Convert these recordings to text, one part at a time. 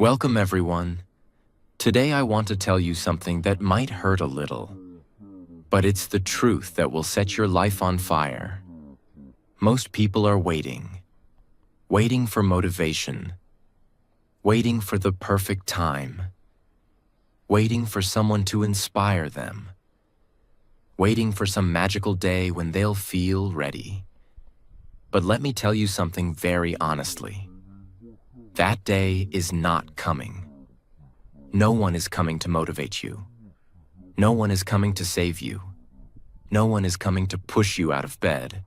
Welcome everyone. Today I want to tell you something that might hurt a little, but it's the truth that will set your life on fire. Most people are waiting for motivation, waiting for the perfect time, waiting for someone to inspire them, waiting for some magical day when they'll feel ready. But let me tell you something very honestly. That day is not coming. No one is coming to motivate you. No one is coming to save you. No one is coming to push you out of bed.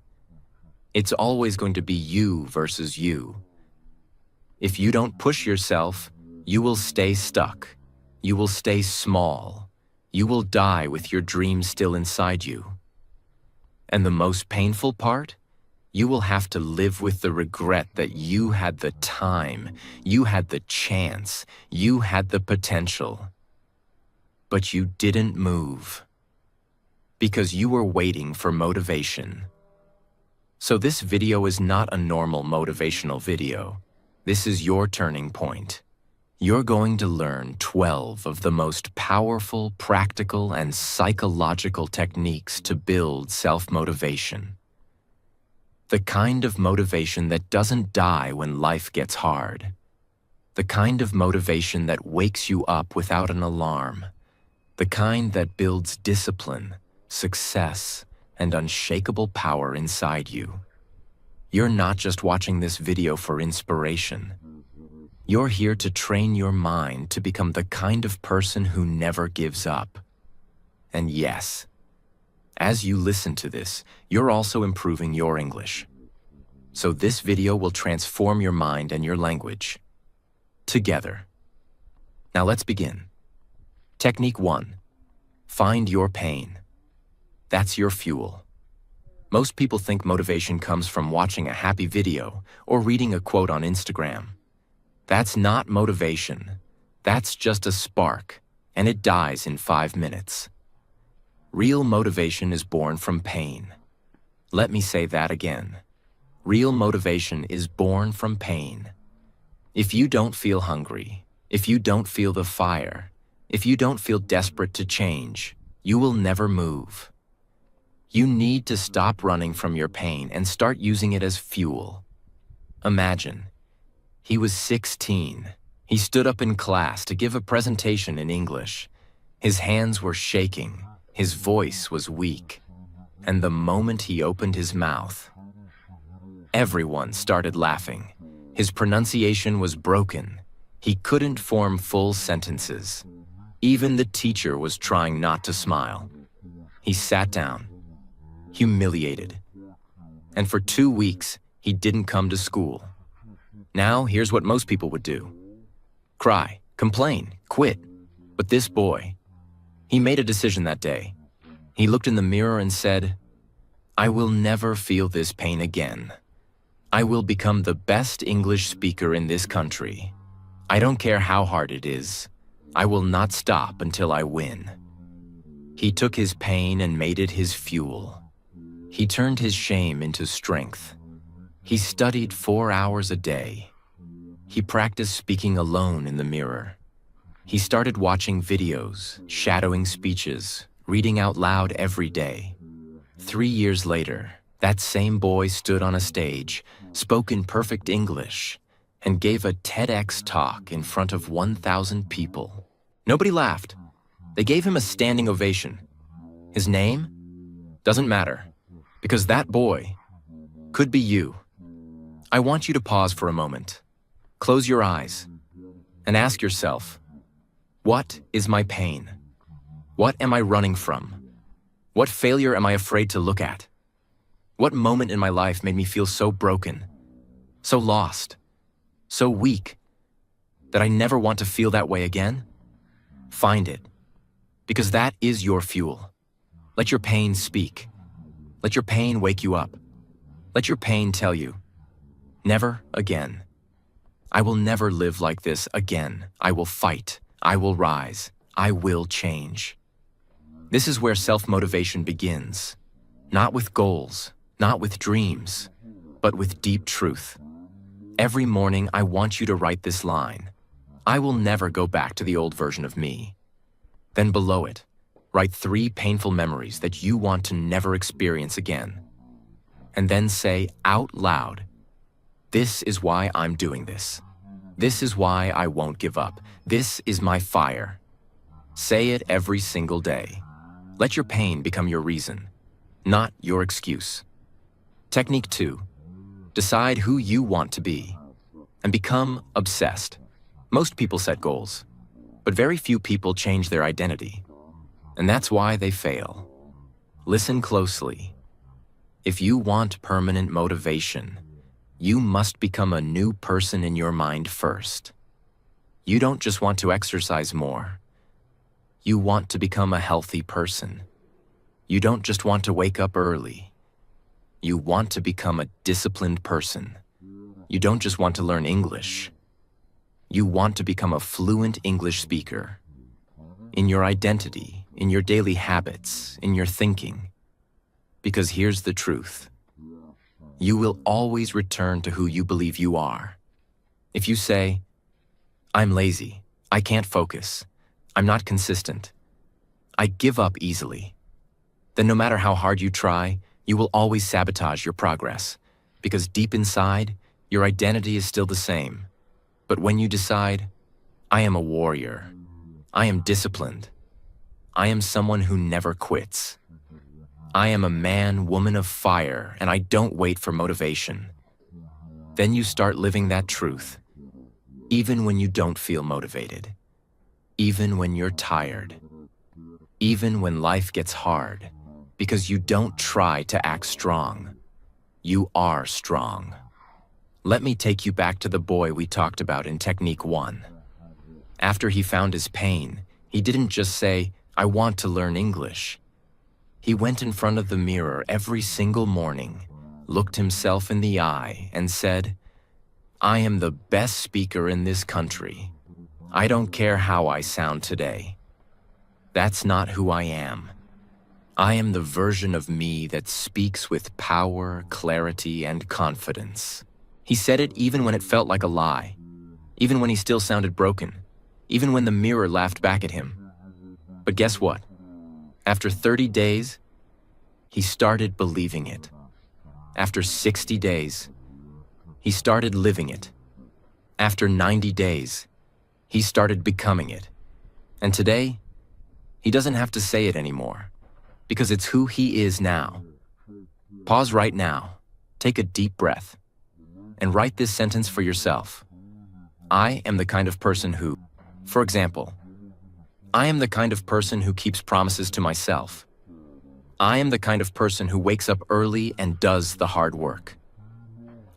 It's always going to be you versus you. If you don't push yourself, you will stay stuck. You will stay small. You will die with your dreams still inside you. And the most painful part? You will have to live with the regret that you had the time, you had the chance, you had the potential. But you didn't move because you were waiting for motivation. So this video is not a normal motivational video. This is your turning point. You're going to learn 12 of the most powerful, practical, and psychological techniques to build self-motivation. The kind of motivation that doesn't die when life gets hard. The kind of motivation that wakes you up without an alarm. The kind that builds discipline, success, and unshakable power inside you. You're not just watching this video for inspiration. You're here to train your mind to become the kind of person who never gives up. And yes, as you listen to this, you're also improving your English. So this video will transform your mind and your language. Together. Now let's begin. Technique 1. Find your pain. That's your fuel. Most people think motivation comes from watching a happy video or reading a quote on Instagram. That's not motivation. That's just a spark, and it dies in 5 minutes. Real motivation is born from pain. Let me say that again. Real motivation is born from pain. If you don't feel hungry, if you don't feel the fire, if you don't feel desperate to change, you will never move. You need to stop running from your pain and start using it as fuel. Imagine, he was 16. He stood up in class to give a presentation in English. His hands were shaking. His voice was weak, and the moment he opened his mouth, everyone started laughing. His pronunciation was broken. He couldn't form full sentences. Even the teacher was trying not to smile. He sat down, humiliated, and for 2 weeks, he didn't come to school. Now, here's what most people would do. Cry, complain, quit. But this boy, he made a decision that day. He looked in the mirror and said, "I will never feel this pain again. I will become the best English speaker in this country. I don't care how hard it is. I will not stop until I win." He took his pain and made it his fuel. He turned his shame into strength. He studied 4 hours a day. He practiced speaking alone in the mirror. He started watching videos, shadowing speeches, reading out loud every day. 3 years later, that same boy stood on a stage, spoke in perfect English, and gave a TEDx talk in front of 1,000 people. Nobody laughed. They gave him a standing ovation. His name? Doesn't matter, because that boy could be you. I want you to pause for a moment. Close your eyes and ask yourself, what is my pain? What am I running from? What failure am I afraid to look at? What moment in my life made me feel so broken, so lost, so weak, that I never want to feel that way again? Find it, because that is your fuel. Let your pain speak. Let your pain wake you up. Let your pain tell you, never again. I will never live like this again. I will fight. I will rise. I will change. This is where self-motivation begins. Not with goals, not with dreams, but with deep truth. Every morning, I want you to write this line. I will never go back to the old version of me. Then below it, write 3 painful memories that you want to never experience again. And then say out loud, this is why I'm doing this. This is why I won't give up. This is my fire. Say it every single day. Let your pain become your reason, not your excuse. Technique 2. Decide who you want to be and become obsessed. Most people set goals, but very few people change their identity. And that's why they fail. Listen closely. If you want permanent motivation, you must become a new person in your mind first. You don't just want to exercise more. You want to become a healthy person. You don't just want to wake up early. You want to become a disciplined person. You don't just want to learn English. You want to become a fluent English speaker. In your identity, in your daily habits, in your thinking. Because here's the truth. You will always return to who you believe you are. If you say, I'm lazy, I can't focus, I'm not consistent, I give up easily, then no matter how hard you try, you will always sabotage your progress, because deep inside, your identity is still the same. But when you decide, I am a warrior, I am disciplined, I am someone who never quits, I am a man, woman of fire, and I don't wait for motivation, then you start living that truth, even when you don't feel motivated, even when you're tired, even when life gets hard, because you don't try to act strong. You are strong. Let me take you back to the boy we talked about in Technique 1. After he found his pain, he didn't just say, I want to learn English. He went in front of the mirror every single morning, looked himself in the eye, and said, I am the best speaker in this country. I don't care how I sound today. That's not who I am. I am the version of me that speaks with power, clarity, and confidence. He said it even when it felt like a lie, even when he still sounded broken, even when the mirror laughed back at him. But guess what? After 30 days, he started believing it. After 60 days, he started living it. After 90 days, he started becoming it. And today, he doesn't have to say it anymore, because it's who he is now. Pause right now, take a deep breath, and write this sentence for yourself. I am the kind of person who, for example, I am the kind of person who keeps promises to myself. I am the kind of person who wakes up early and does the hard work.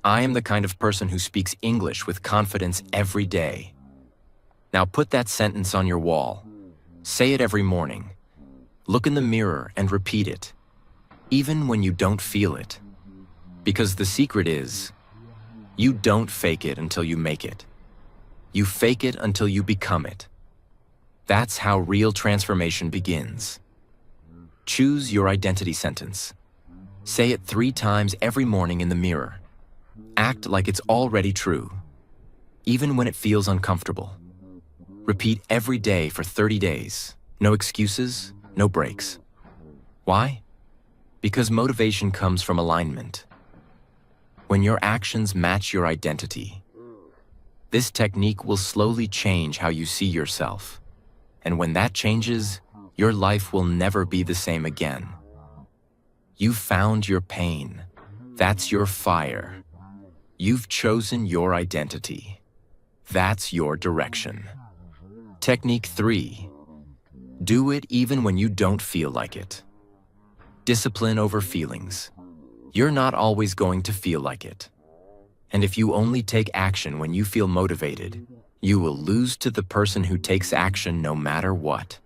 I am the kind of person who speaks English with confidence every day. Now put that sentence on your wall. Say it every morning. Look in the mirror and repeat it, even when you don't feel it. Because the secret is, you don't fake it until you make it. You fake it until you become it. That's how real transformation begins. Choose your identity sentence. Say it 3 times every morning in the mirror. Act like it's already true, even when it feels uncomfortable. Repeat every day for 30 days. No excuses, no breaks. Why? Because motivation comes from alignment. When your actions match your identity, this technique will slowly change how you see yourself. And when that changes, your life will never be the same again. You've found your pain. That's your fire. You've chosen your identity. That's your direction. Technique 3. Do it even when you don't feel like it. Discipline over feelings. You're not always going to feel like it. And if you only take action when you feel motivated, you will lose to the person who takes action no matter what.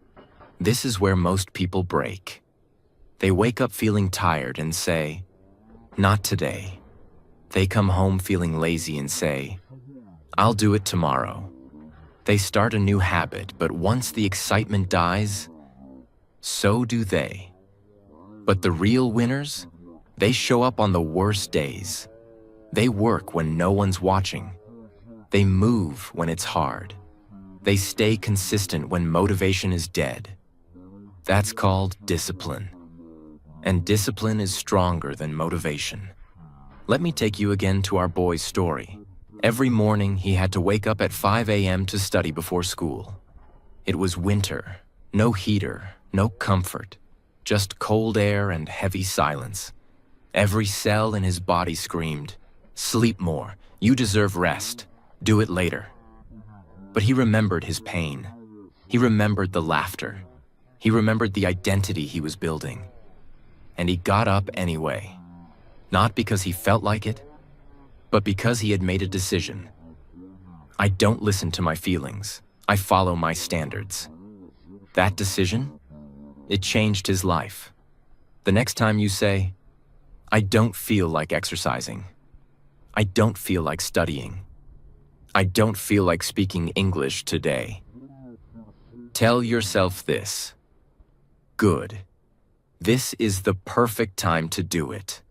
This is where most people break. They wake up feeling tired and say, not today. They come home feeling lazy and say, I'll do it tomorrow. They start a new habit, but once the excitement dies, so do they. But the real winners, they show up on the worst days. They work when no one's watching. They move when it's hard. They stay consistent when motivation is dead. That's called discipline. And discipline is stronger than motivation. Let me take you again to our boy's story. Every morning, he had to wake up at 5 a.m. to study before school. It was winter, no heater, no comfort, just cold air and heavy silence. Every cell in his body screamed, "Sleep more, you deserve rest, do it later." But he remembered his pain. He remembered the laughter. He remembered the identity he was building. And he got up anyway. Not because he felt like it, but because he had made a decision. I don't listen to my feelings. I follow my standards. That decision, it changed his life. The next time you say, "I don't feel like exercising. I don't feel like studying. I don't feel like speaking English today," tell yourself this: good. This is the perfect time to do it.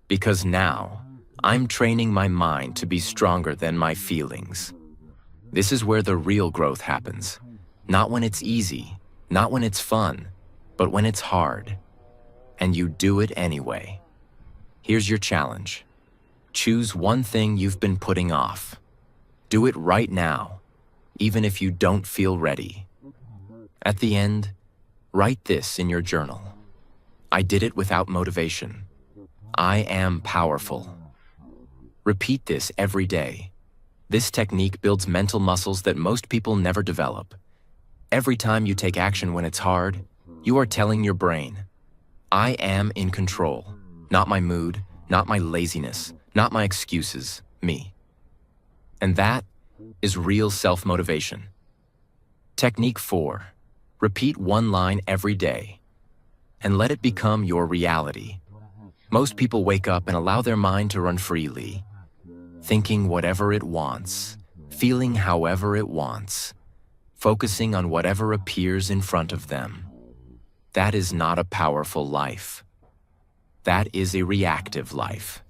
Because now, I'm training my mind to be stronger than my feelings. This is where the real growth happens. Not when it's easy, not when it's fun, but when it's hard. And you do it anyway. Here's your challenge. Choose one thing you've been putting off. Do it right now, even if you don't feel ready. At the end, write this in your journal. I did it without motivation. I am powerful. Repeat this every day. This technique builds mental muscles that most people never develop. Every time you take action when it's hard, you are telling your brain, I am in control. Not my mood, not my laziness, not my excuses, me. And that is real self-motivation. Technique 4. Repeat one line every day and let it become your reality. Most people wake up and allow their mind to run freely, thinking whatever it wants, feeling however it wants, focusing on whatever appears in front of them. That is not a powerful life. That is a reactive life.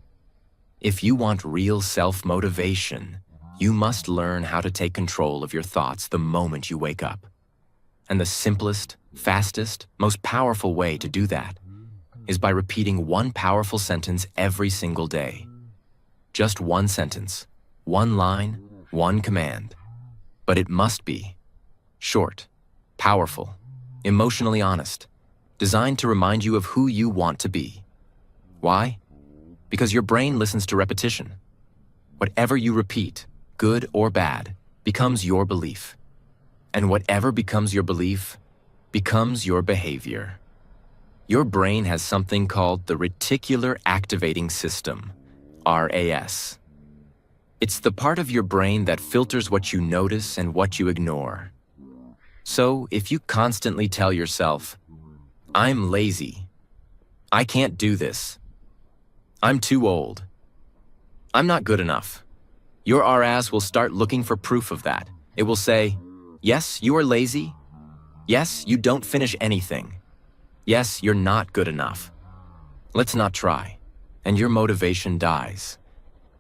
If you want real self-motivation, you must learn how to take control of your thoughts the moment you wake up. And the simplest, fastest, most powerful way to do that is by repeating one powerful sentence every single day. Just one sentence, one line, one command. But it must be short, powerful, emotionally honest, designed to remind you of who you want to be. Why? Because your brain listens to repetition. Whatever you repeat, good or bad, becomes your belief. And whatever becomes your belief becomes your behavior. Your brain has something called the reticular activating system, RAS. It's the part of your brain that filters what you notice and what you ignore. So if you constantly tell yourself, I'm lazy, I can't do this, I'm too old, I'm not good enough, your RAS will start looking for proof of that. It will say, yes, you are lazy. Yes, you don't finish anything. Yes, you're not good enough. Let's not try. And your motivation dies.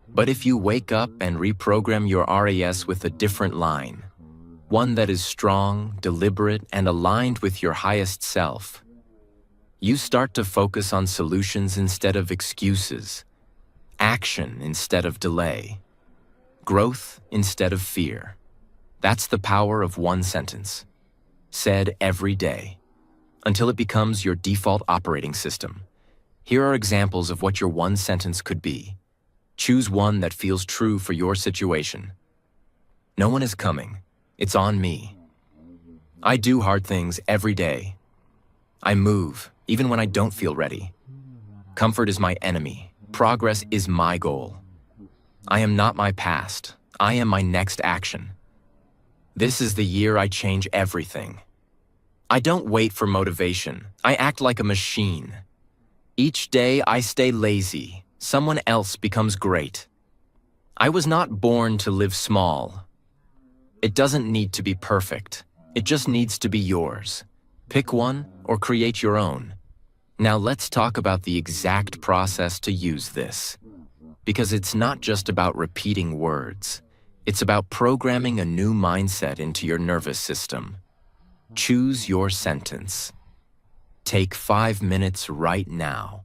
But if you wake up and reprogram your RAS with a different line, one that is strong, deliberate, and aligned with your highest self, you start to focus on solutions instead of excuses, action instead of delay, growth instead of fear. That's the power of one sentence, said every day, until it becomes your default operating system. Here are examples of what your one sentence could be. Choose one that feels true for your situation. No one is coming. It's on me. I do hard things every day. I move, even when I don't feel ready. Comfort is my enemy. Progress is my goal. I am not my past. I am my next action. This is the year I change everything. I don't wait for motivation. I act like a machine. Each day I stay lazy. Someone else becomes great. I was not born to live small. It doesn't need to be perfect. It just needs to be yours. Pick one or create your own. Now let's talk about the exact process to use this. Because it's not just about repeating words. It's about programming a new mindset into your nervous system. Choose your sentence. Take 5 minutes right now.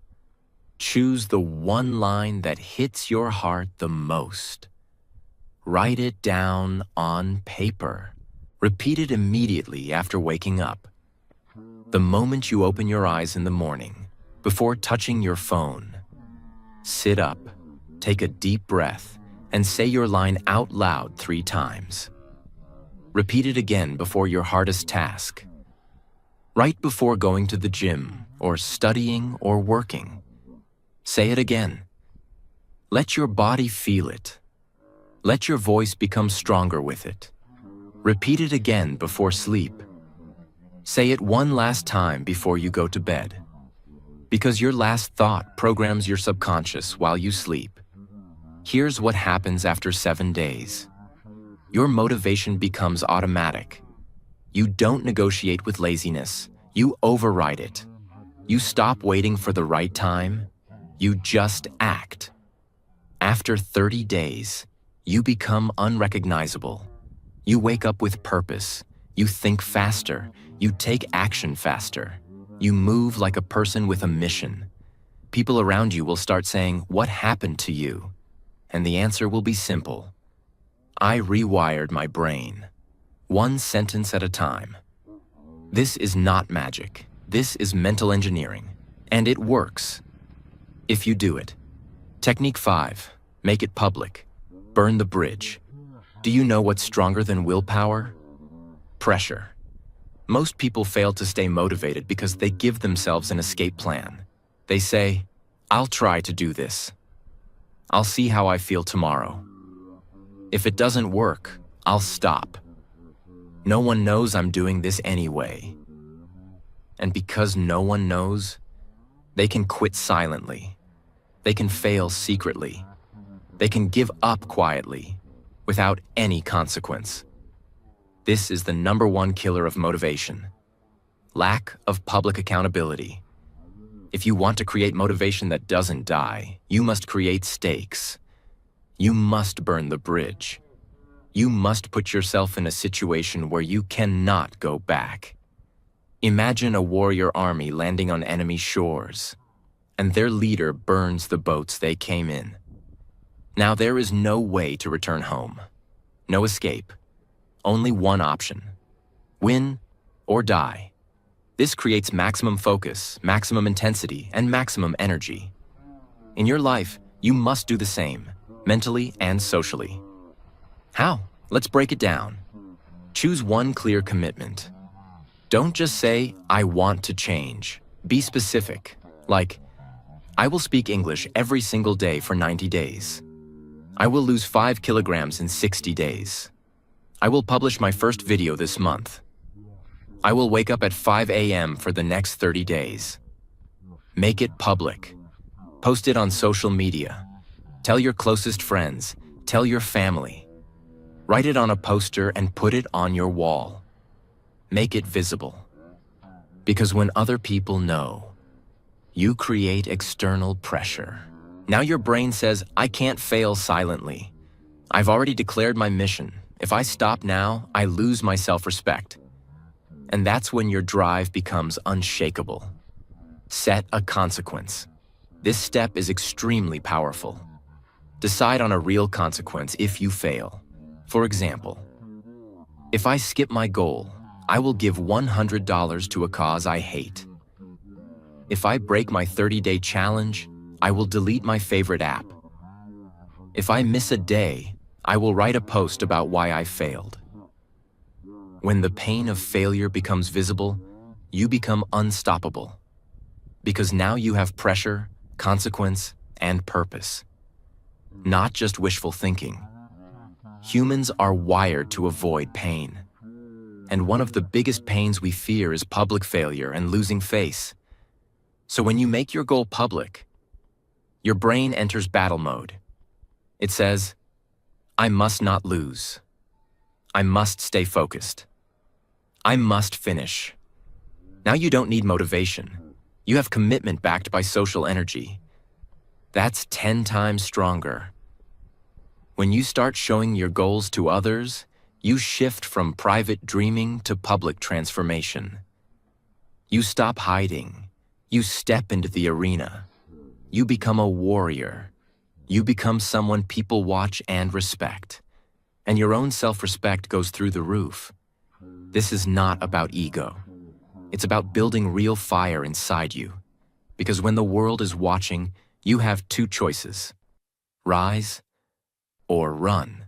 Choose the one line that hits your heart the most. Write it down on paper. Repeat it immediately after waking up. The moment you open your eyes in the morning, before touching your phone, sit up, take a deep breath, and say your line out loud 3 times. Repeat it again before your hardest task. Right before going to the gym, or studying or working. Say it again. Let your body feel it. Let your voice become stronger with it. Repeat it again before sleep. Say it one last time before you go to bed. Because your last thought programs your subconscious while you sleep. Here's what happens after 7 days. Your motivation becomes automatic. You don't negotiate with laziness. You override it. You stop waiting for the right time. You just act. After 30 days, you become unrecognizable. You wake up with purpose. You think faster. You take action faster. You move like a person with a mission. People around you will start saying, "What happened to you?" And the answer will be simple. I rewired my brain. One sentence at a time. This is not magic. This is mental engineering. And it works. If you do it. Technique 5. Make it public. Burn the bridge. Do you know what's stronger than willpower? Pressure. Most people fail to stay motivated because they give themselves an escape plan. They say, "I'll try to do this. I'll see how I feel tomorrow. If it doesn't work, I'll stop. No one knows I'm doing this anyway." And because no one knows, they can quit silently. They can fail secretly. They can give up quietly, without any consequence. This is the #1 killer of motivation. Lack of public accountability. If you want to create motivation that doesn't die, you must create stakes. You must burn the bridge. You must put yourself in a situation where you cannot go back. Imagine a warrior army landing on enemy shores, and their leader burns the boats they came in. Now there is no way to return home. No escape. Only one option. Win or die. This creates maximum focus, maximum intensity, and maximum energy. In your life, you must do the same, mentally and socially. How? Let's break it down. Choose one clear commitment. Don't just say, "I want to change." Be specific, like, "I will speak English every single day for 90 days. I will lose 5 kilograms in 60 days. I will publish my first video this month. I will wake up at 5 a.m. for the next 30 days. Make it public. Post it on social media. Tell your closest friends. Tell your family. Write it on a poster and put it on your wall. Make it visible. Because when other people know, you create external pressure. Now your brain says, "I can't fail silently. I've already declared my mission. If I stop now, I lose my self-respect." And that's when your drive becomes unshakable. Set a consequence. This step is extremely powerful. Decide on a real consequence if you fail. For example, if I skip my goal, I will give $100 to a cause I hate. If I break my 30-day challenge, I will delete my favorite app. If I miss a day, I will write a post about why I failed. When the pain of failure becomes visible, you become unstoppable. Because now you have pressure, consequence, and purpose. Not just wishful thinking. Humans are wired to avoid pain. And one of the biggest pains we fear is public failure and losing face. So when you make your goal public, your brain enters battle mode. It says, "I must not lose. I must stay focused. I must finish." Now you don't need motivation. You have commitment backed by social energy. That's 10 times stronger. When you start showing your goals to others, you shift from private dreaming to public transformation. You stop hiding. You step into the arena. You become a warrior. You become someone people watch and respect. And your own self-respect goes through the roof. This is not about ego. It's about building real fire inside you. Because when the world is watching, you have two choices: rise or run.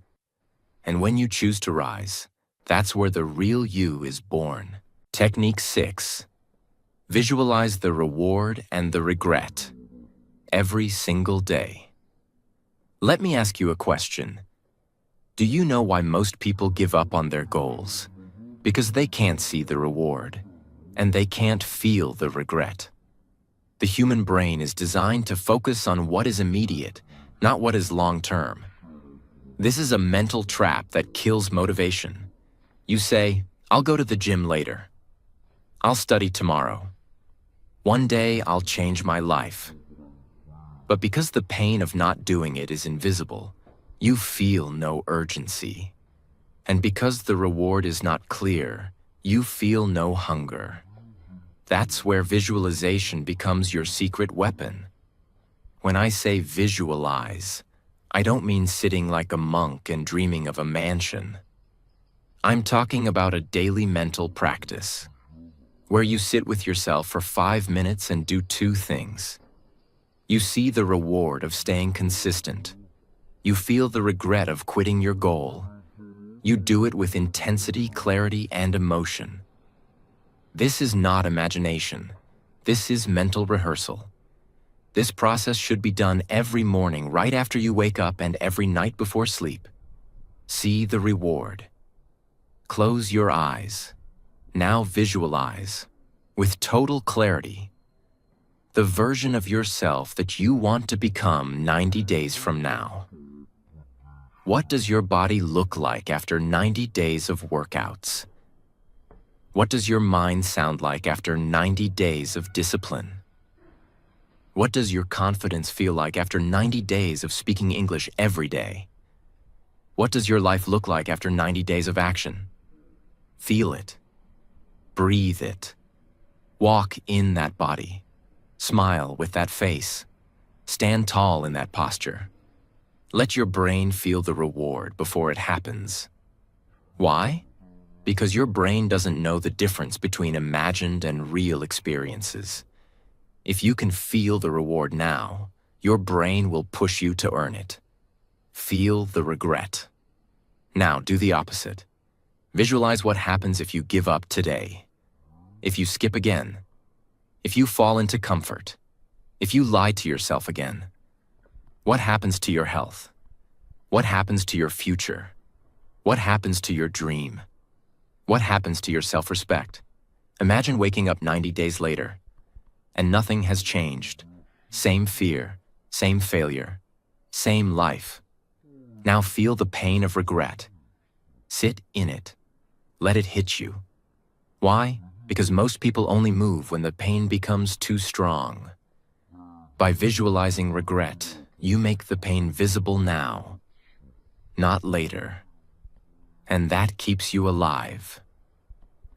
And when you choose to rise, that's where the real you is born. Technique 6. Visualize the reward and the regret every single day. Let me ask you a question. Do you know why most people give up on their goals? Because they can't see the reward, and they can't feel the regret. The human brain is designed to focus on what is immediate, not what is long-term. This is a mental trap that kills motivation. You say, "I'll go to the gym later. I'll study tomorrow. One day I'll change my life." But because the pain of not doing it is invisible, you feel no urgency. And because the reward is not clear, you feel no hunger. That's where visualization becomes your secret weapon. When I say visualize, I don't mean sitting like a monk and dreaming of a mansion. I'm talking about a daily mental practice, where you sit with yourself for 5 minutes and do two things. You see the reward of staying consistent. You feel the regret of quitting your goal. You do it with intensity, clarity, and emotion. This is not imagination. This is mental rehearsal. This process should be done every morning right after you wake up and every night before sleep. See the reward. Close your eyes. Now visualize, with total clarity, the version of yourself that you want to become 90 days from now. What does your body look like after 90 days of workouts? What does your mind sound like after 90 days of discipline? What does your confidence feel like after 90 days of speaking English every day? What does your life look like after 90 days of action? Feel it. Breathe it. Walk in that body. Smile with that face. Stand tall in that posture. Let your brain feel the reward before it happens. Why? Because your brain doesn't know the difference between imagined and real experiences. If you can feel the reward now, your brain will push you to earn it. Feel the regret. Now do the opposite. Visualize what happens if you give up today. If you skip again. If you fall into comfort. If you lie to yourself again. What happens to your health? What happens to your future? What happens to your dream? What happens to your self-respect? Imagine waking up 90 days later, and nothing has changed. Same fear, same failure, same life. Now feel the pain of regret. Sit in it. Let it hit you. Why? Because most people only move when the pain becomes too strong. By visualizing regret, you make the pain visible now, not later. And that keeps you alive,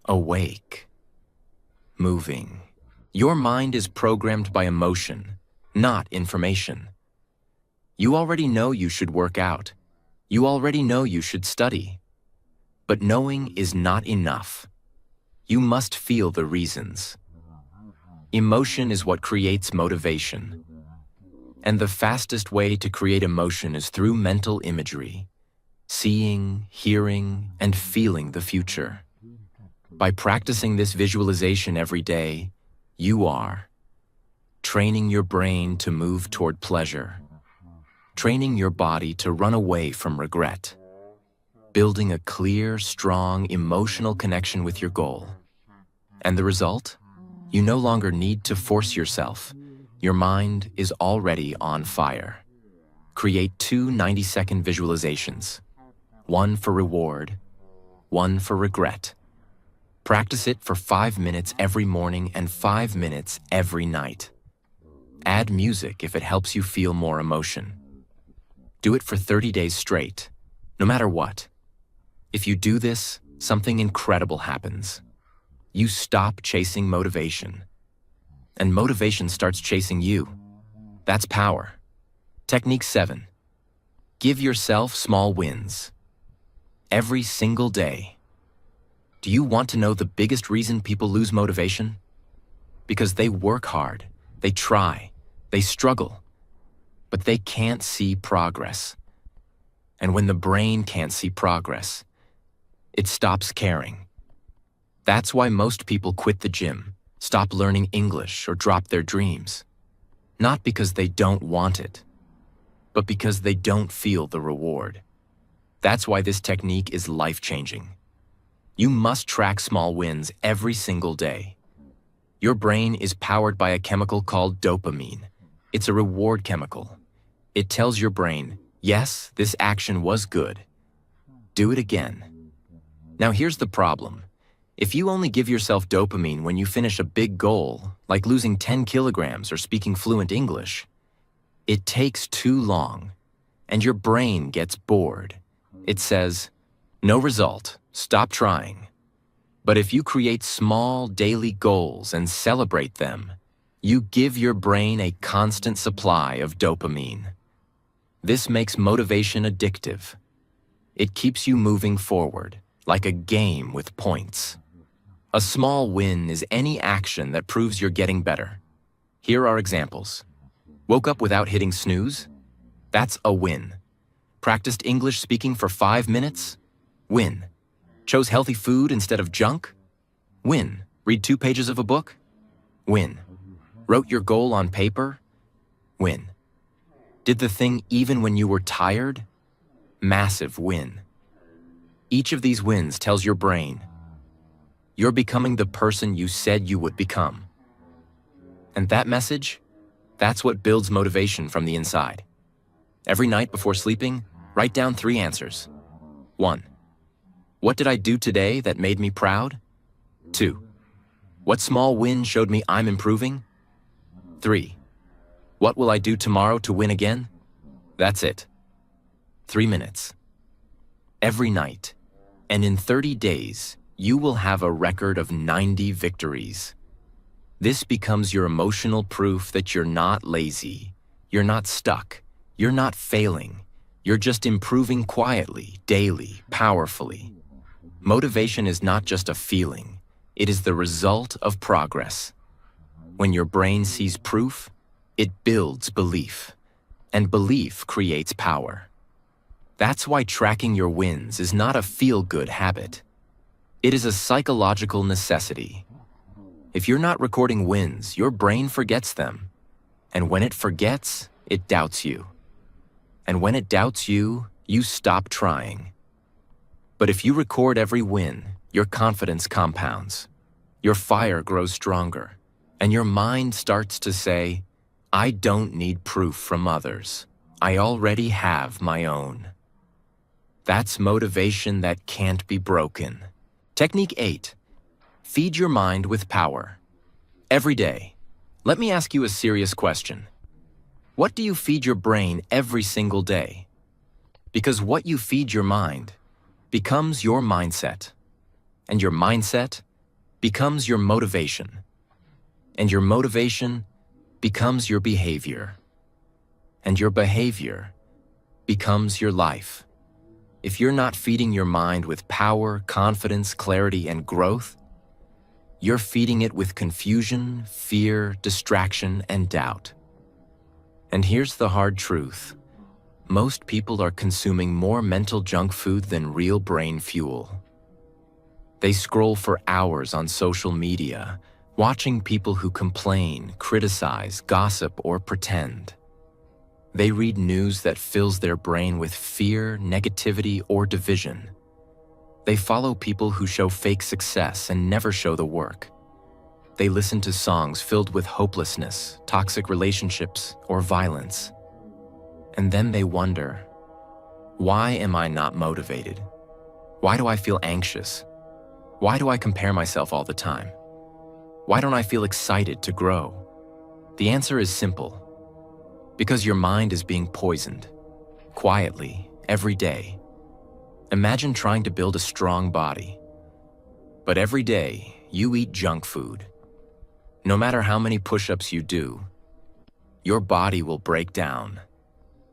awake, moving. Your mind is programmed by emotion, not information. You already know you should work out. You already know you should study. But knowing is not enough. You must feel the reasons. Emotion is what creates motivation. And the fastest way to create emotion is through mental imagery, seeing, hearing, and feeling the future. By practicing this visualization every day, you are training your brain to move toward pleasure, training your body to run away from regret, building a clear, strong, emotional connection with your goal. And the result? You no longer need to force yourself. Your mind is already on fire. Create 2 90-second visualizations, one for reward, one for regret. Practice it for 5 minutes every morning and 5 minutes every night. Add music if it helps you feel more emotion. Do it for 30 days straight, no matter what. If you do this, something incredible happens. You stop chasing motivation, and motivation starts chasing you. That's power. Technique 7. Give yourself small wins. Every single day. Do you want to know the biggest reason people lose motivation? Because they work hard, they try, they struggle, but they can't see progress. And when the brain can't see progress, it stops caring. That's why most people quit the gym, stop learning English, or drop their dreams. Not because they don't want it, but because they don't feel the reward. That's why this technique is life-changing. You must track small wins every single day. Your brain is powered by a chemical called dopamine. It's a reward chemical. It tells your brain, yes, this action was good. Do it again. Now here's the problem. If you only give yourself dopamine when you finish a big goal, like losing 10 kilograms or speaking fluent English, it takes too long, and your brain gets bored. It says, no result, stop trying. But if you create small daily goals and celebrate them, you give your brain a constant supply of dopamine. This makes motivation addictive. It keeps you moving forward, like a game with points. A small win is any action that proves you're getting better. Here are examples. Woke up without hitting snooze? That's a win. Practiced English speaking for 5 minutes? Win. Chose healthy food instead of junk? Win. Read 2 pages of a book? Win. Wrote your goal on paper? Win. Did the thing even when you were tired? Massive win. Each of these wins tells your brain, you're becoming the person you said you would become. And that message, that's what builds motivation from the inside. Every night before sleeping, write down 3 answers. 1. What did I do today that made me proud? 2. What small win showed me I'm improving? 3. What will I do tomorrow to win again? That's it. 3 minutes. Every night. And in 30 days, you will have a record of 90 victories. This becomes your emotional proof that you're not lazy, you're not stuck, you're not failing, you're just improving quietly, daily, powerfully. Motivation is not just a feeling, it is the result of progress. When your brain sees proof, it builds belief, and belief creates power. That's why tracking your wins is not a feel-good habit. It is a psychological necessity. If you're not recording wins, your brain forgets them. And when it forgets, it doubts you. And when it doubts you, you stop trying. But if you record every win, your confidence compounds. Your fire grows stronger. And your mind starts to say, I don't need proof from others. I already have my own. That's motivation that can't be broken. Technique 8. Feed your mind with power. Every day. Let me ask you a serious question. What do you feed your brain every single day? Because what you feed your mind becomes your mindset. And your mindset becomes your motivation. And your motivation becomes your behavior. And your behavior becomes your life. If you're not feeding your mind with power, confidence, clarity, and growth, you're feeding it with confusion, fear, distraction, and doubt. And here's the hard truth. Most people are consuming more mental junk food than real brain fuel. They scroll for hours on social media, watching people who complain, criticize, gossip, or pretend. They read news that fills their brain with fear, negativity, or division. They follow people who show fake success and never show the work. They listen to songs filled with hopelessness, toxic relationships, or violence. And then they wonder, why am I not motivated? Why do I feel anxious? Why do I compare myself all the time? Why don't I feel excited to grow? The answer is simple. Because your mind is being poisoned. quietly, every day. Imagine trying to build a strong body. But every day, you eat junk food. No matter how many push-ups you do, your body will break down.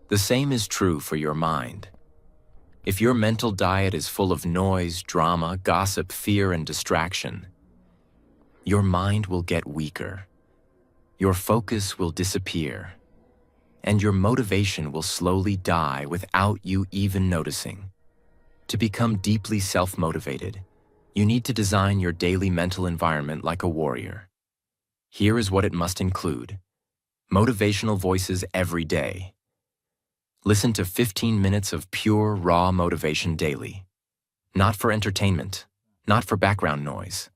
The same is true for your mind. If your mental diet is full of noise, drama, gossip, fear, and distraction, your mind will get weaker. Your focus will disappear, and your motivation will slowly die without you even noticing. To become deeply self-motivated, you need to design your daily mental environment like a warrior. Here is what it must include. Motivational voices every day. Listen to 15 minutes of pure, raw motivation daily. Not for entertainment, not for background noise.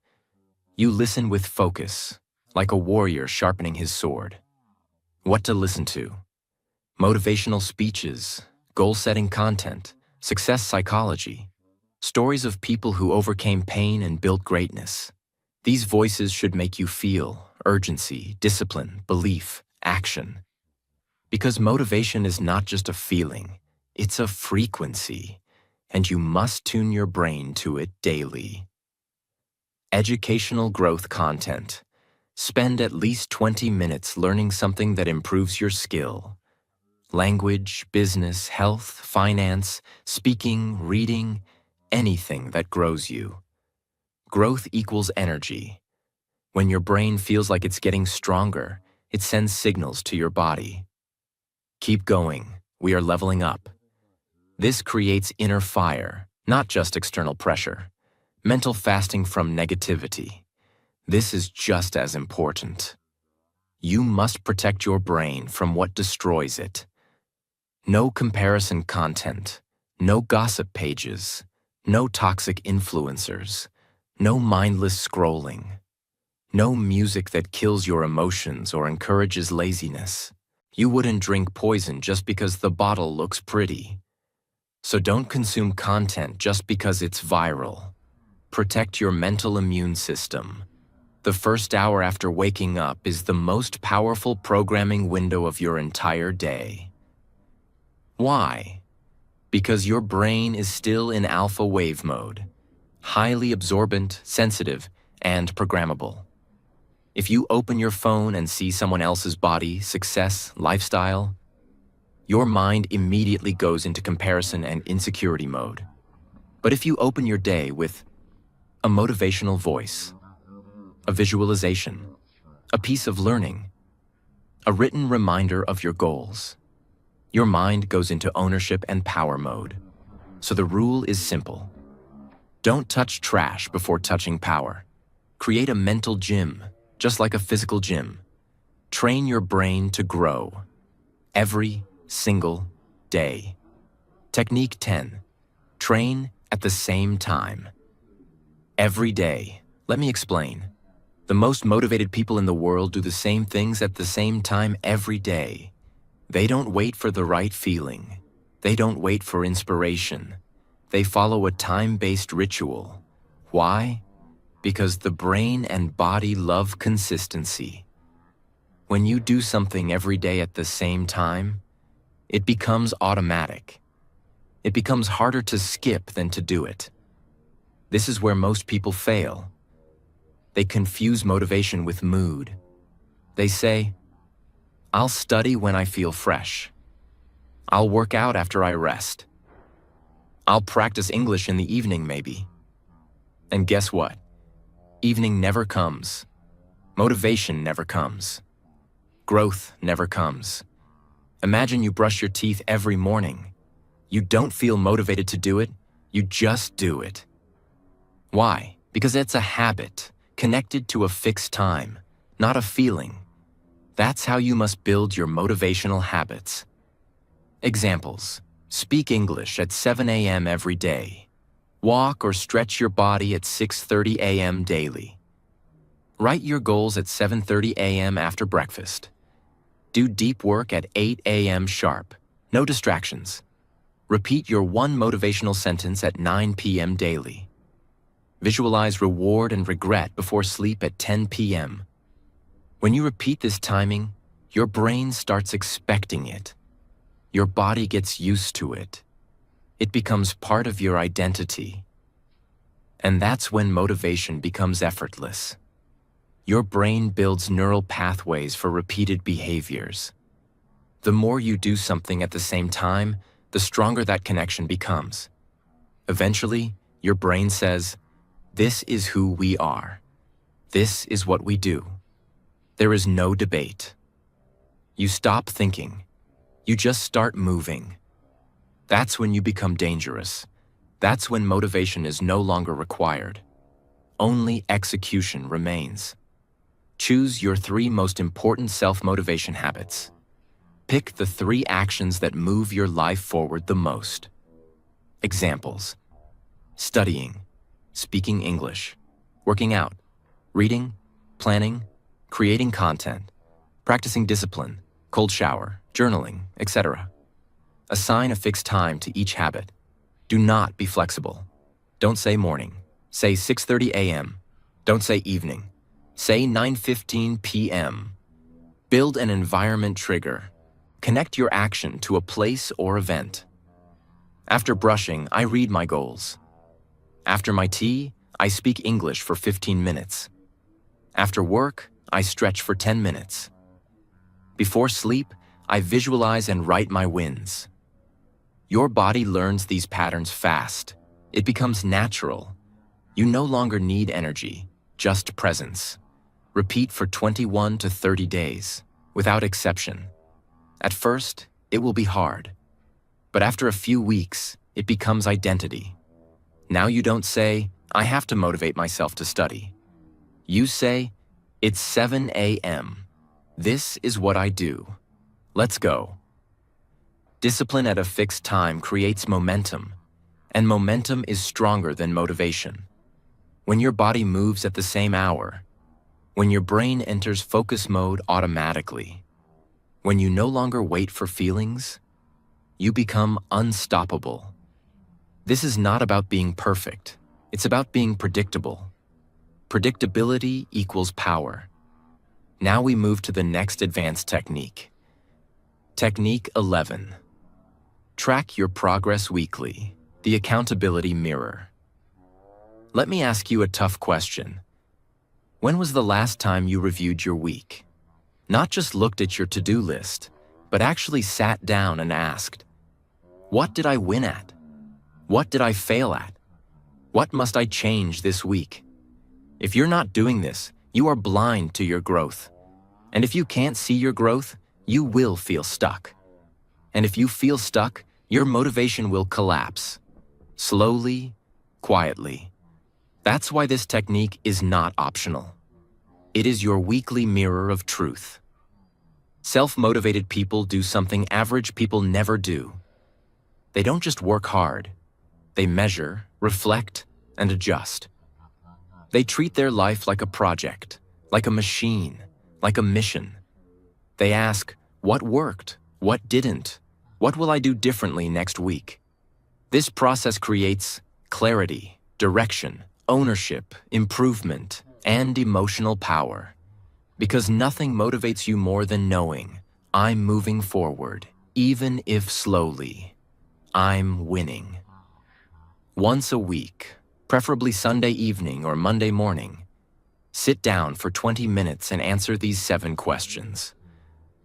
You listen with focus, like a warrior sharpening his sword. What to listen to? Motivational speeches, goal-setting content, success psychology, stories of people who overcame pain and built greatness. These voices should make you feel urgency, discipline, belief, action. Because motivation is not just a feeling, it's a frequency, and you must tune your brain to it daily. Educational growth content. Spend at least 20 minutes learning something that improves your skill. Language, business, health, finance, speaking, reading, anything that grows you. Growth equals energy. When your brain feels like it's getting stronger, it sends signals to your body. Keep going, we are leveling up. This creates inner fire, not just external pressure. Mental fasting from negativity. This is just as important. You must protect your brain from what destroys it. No comparison content, no gossip pages, no toxic influencers, no mindless scrolling, no music that kills your emotions or encourages laziness. You wouldn't drink poison just because the bottle looks pretty. So don't consume content just because it's viral. Protect your mental immune system. The first hour after waking up is the most powerful programming window of your entire day. Why? Because your brain is still in alpha wave mode, highly absorbent, sensitive, and programmable. If you open your phone and see someone else's body, success, lifestyle, your mind immediately goes into comparison and insecurity mode. But if you open your day with a motivational voice, a visualization, a piece of learning, a written reminder of your goals, your mind goes into ownership and power mode. So the rule is simple. Don't touch trash before touching power. Create a mental gym, just like a physical gym. Train your brain to grow every single day. Technique 10. Train at the same time. Every day. Let me explain. The most motivated people in the world do the same things at the same time every day. They don't wait for the right feeling. They don't wait for inspiration. They follow a time-based ritual. Why? Because the brain and body love consistency. When you do something every day at the same time, it becomes automatic. It becomes harder to skip than to do it. This is where most people fail. They confuse motivation with mood. They say, I'll study when I feel fresh. I'll work out after I rest. I'll practice English in the evening maybe. And guess what? Evening never comes. Motivation never comes. Growth never comes. Imagine you brush your teeth every morning. You don't feel motivated to do it, you just do it. Why? Because it's a habit, connected to a fixed time, not a feeling. That's how you must build your motivational habits. Examples. Speak English at 7 a.m. every day. Walk or stretch your body at 6:30 a.m. daily. Write your goals at 7:30 a.m. after breakfast. Do deep work at 8 a.m. sharp. No distractions. Repeat your one motivational sentence at 9 p.m. daily. Visualize reward and regret before sleep at 10 p.m. When you repeat this timing, your brain starts expecting it. Your body gets used to it. It becomes part of your identity. And that's when motivation becomes effortless. Your brain builds neural pathways for repeated behaviors. The more you do something at the same time, the stronger that connection becomes. Eventually, your brain says, "This is who we are. This is what we do." There is no debate. You stop thinking. You just start moving. That's when you become dangerous. That's when motivation is no longer required. Only execution remains. Choose your 3 most important self-motivation habits. Pick the 3 actions that move your life forward the most. Examples: studying, speaking English, working out, reading, planning, creating content, practicing discipline, cold shower, journaling, etc. Assign a fixed time to each habit. Do not be flexible. Don't say morning. Say 6:30 a.m. Don't say evening. Say 9:15 p.m. Build an environment trigger. Connect your action to a place or event. After brushing, I read my goals. After my tea, I speak English for 15 minutes. After work, I stretch for 10 minutes. Before sleep, I visualize and write my wins. Your body learns these patterns fast. It becomes natural. You no longer need energy, just presence. Repeat for 21 to 30 days, without exception. At first, it will be hard. But after a few weeks, it becomes identity. Now you don't say, "I have to motivate myself to study." You say, "It's 7 a.m. This is what I do. Let's go." Discipline at a fixed time creates momentum, and momentum is stronger than motivation. When your body moves at the same hour, when your brain enters focus mode automatically, when you no longer wait for feelings, you become unstoppable. This is not about being perfect. It's about being predictable. Predictability equals power. Now we move to the next advanced technique. Technique 11. Track your progress weekly, the accountability mirror. Let me ask you a tough question. When was the last time you reviewed your week? Not just looked at your to-do list, but actually sat down and asked, what did I win at? What did I fail at? What must I change this week? If you're not doing this, you are blind to your growth. And if you can't see your growth, you will feel stuck. And if you feel stuck, your motivation will collapse. Slowly, quietly. That's why this technique is not optional. It is your weekly mirror of truth. Self-motivated people do something average people never do. They don't just work hard. They measure, reflect, and adjust. They treat their life like a project, like a machine, like a mission. They ask, what worked? What didn't? What will I do differently next week? This process creates clarity, direction, ownership, improvement, and emotional power. Because nothing motivates you more than knowing, I'm moving forward, even if slowly. I'm winning. Once a week, preferably Sunday evening or Monday morning, sit down for 20 minutes and answer these 7 questions.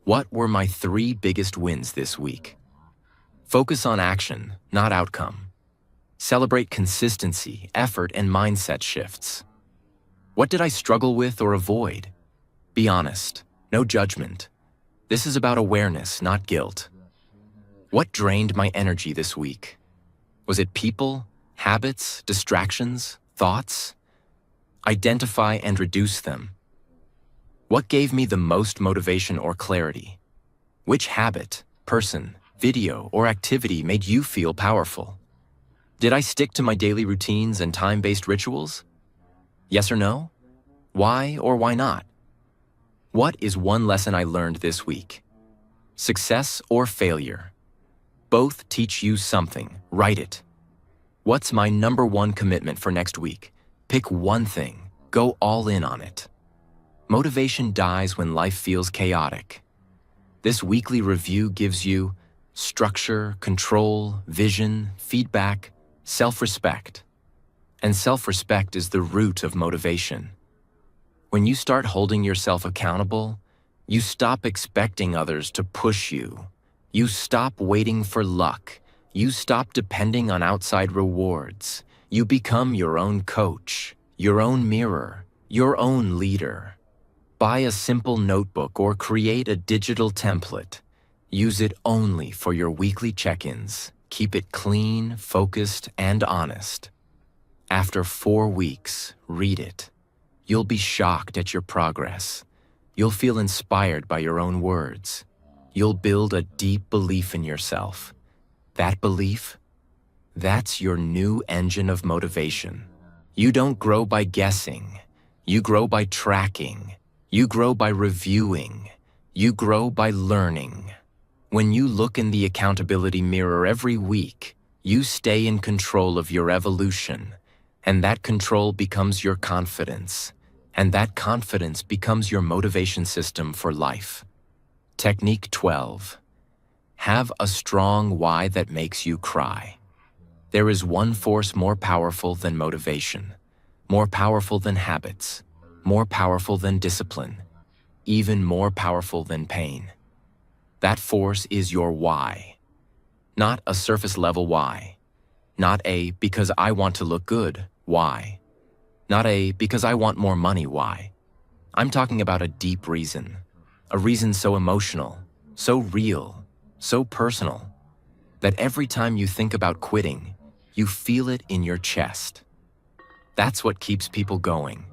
What were my 3 biggest wins this week? Focus on action, not outcome. Celebrate consistency, effort, and mindset shifts. What did I struggle with or avoid? Be honest, no judgment. This is about awareness, not guilt. What drained my energy this week? Was it people, habits, distractions, thoughts? Identify and reduce them. What gave me the most motivation or clarity? Which habit, person, video, or activity made you feel powerful? Did I stick to my daily routines and time-based rituals? Yes or no? Why or why not? What is one lesson I learned this week? Success or failure? Both teach you something. Write it. What's my number 1 commitment for next week? Pick one thing. Go all in on it. Motivation dies when life feels chaotic. This weekly review gives you structure, control, vision, feedback, self-respect. And self-respect is the root of motivation. When you start holding yourself accountable, you stop expecting others to push you. You stop waiting for luck. You stop depending on outside rewards. You become your own coach, your own mirror, your own leader. Buy a simple notebook or create a digital template. Use it only for your weekly check-ins. Keep it clean, focused, and honest. After 4 weeks, read it. You'll be shocked at your progress. You'll feel inspired by your own words. You'll build a deep belief in yourself. That belief, that's your new engine of motivation. You don't grow by guessing. You grow by tracking. You grow by reviewing. You grow by learning. When you look in the accountability mirror every week, you stay in control of your evolution, and that control becomes your confidence, and that confidence becomes your motivation system for life. Technique 12. Have a strong why that makes you cry. There is one force more powerful than motivation, more powerful than habits, more powerful than discipline, even more powerful than pain. That force is your why. Not a surface-level why. Not a because I want to look good why. Not a because I want more money why. I'm talking about a deep reason. A reason so emotional, so real, so personal, that every time you think about quitting, you feel it in your chest. That's what keeps people going.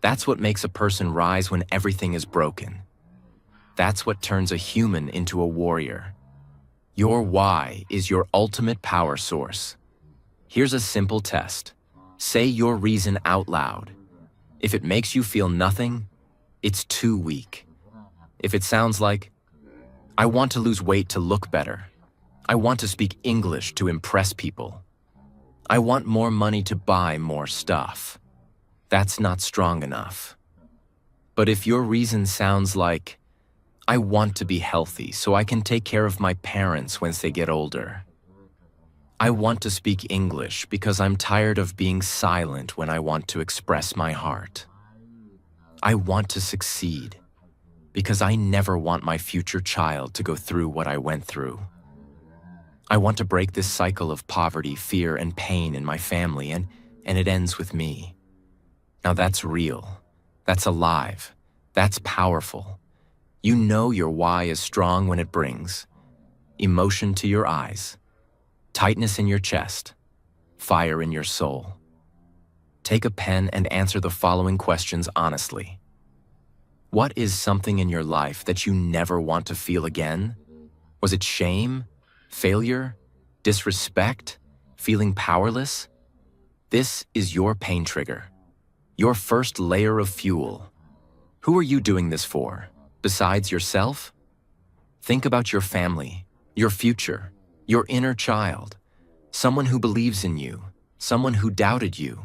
That's what makes a person rise when everything is broken. That's what turns a human into a warrior. Your why is your ultimate power source. Here's a simple test. Say your reason out loud. If it makes you feel nothing, it's too weak. If it sounds like, I want to lose weight to look better. I want to speak English to impress people. I want more money to buy more stuff. That's not strong enough. But if your reason sounds like, I want to be healthy so I can take care of my parents once they get older. I want to speak English because I'm tired of being silent when I want to express my heart. I want to succeed because I never want my future child to go through what I went through. I want to break this cycle of poverty, fear, and pain in my family, and it ends with me. Now that's real. That's alive. That's powerful. You know your why is strong when it brings emotion to your eyes, tightness in your chest, fire in your soul. Take a pen and answer the following questions honestly. What is something in your life that you never want to feel again? Was it shame, failure, disrespect, feeling powerless? This is your pain trigger, your first layer of fuel. Who are you doing this for? Besides yourself? Think about your family, your future, your inner child, someone who believes in you, someone who doubted you.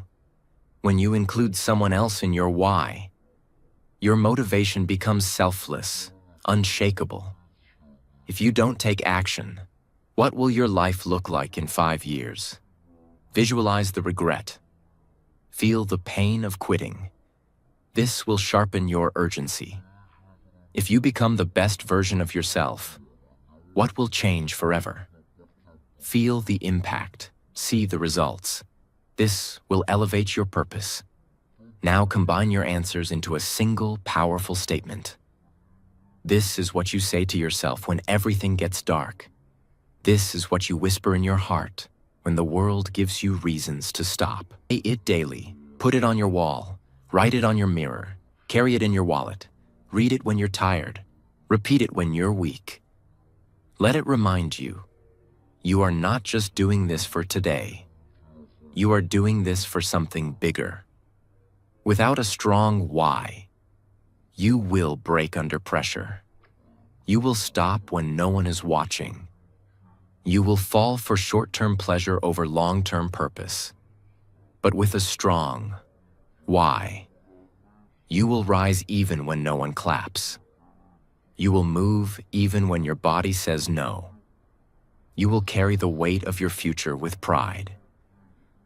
When you include someone else in your why, your motivation becomes selfless, unshakable. If you don't take action, what will your life look like in 5 years? Visualize the regret. Feel the pain of quitting. This will sharpen your urgency. If you become the best version of yourself, what will change forever? Feel the impact, see the results. This will elevate your purpose. Now combine your answers into a single, powerful statement. This is what you say to yourself when everything gets dark. This is what you whisper in your heart when the world gives you reasons to stop. Say it daily. Put it on your wall. Write it on your mirror. Carry it in your wallet. Read it when you're tired. Repeat it when you're weak. Let it remind you, you are not just doing this for today. You are doing this for something bigger. Without a strong why, you will break under pressure. You will stop when no one is watching. You will fall for short-term pleasure over long-term purpose. But with a strong why, you will rise even when no one claps. You will move even when your body says no. you will carry the weight of your future with pride.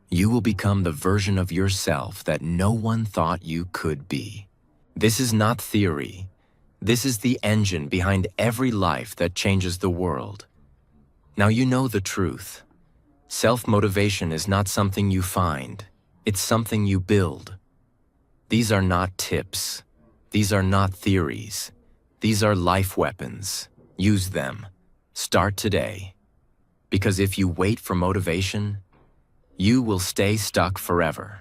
You will become the version of yourself that no one thought you could be. This is not theory. This is the engine behind every life that changes the world. Now you know the truth. Self-motivation is not something you find. It's something you build. These are not tips. These are not theories. These are life weapons. Use them. Start today. Because if you wait for motivation, you will stay stuck forever.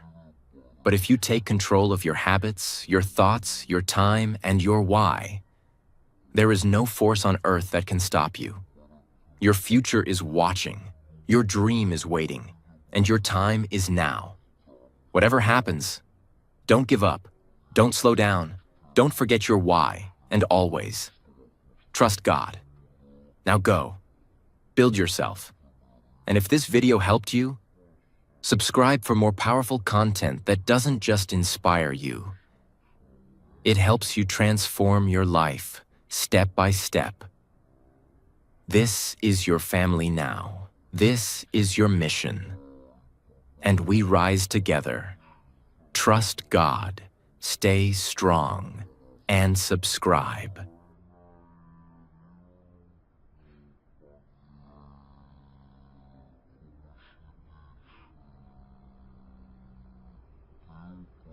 But if you take control of your habits, your thoughts, your time, and your why, there is no force on earth that can stop you. Your future is watching, your dream is waiting, and your time is now. Whatever happens, don't give up, don't slow down, don't forget your why, and always trust God. Now go, build yourself. And if this video helped you, subscribe for more powerful content that doesn't just inspire you. It helps you transform your life step by step. This is your family now. This is your mission. And we rise together. Trust God, stay strong, and subscribe.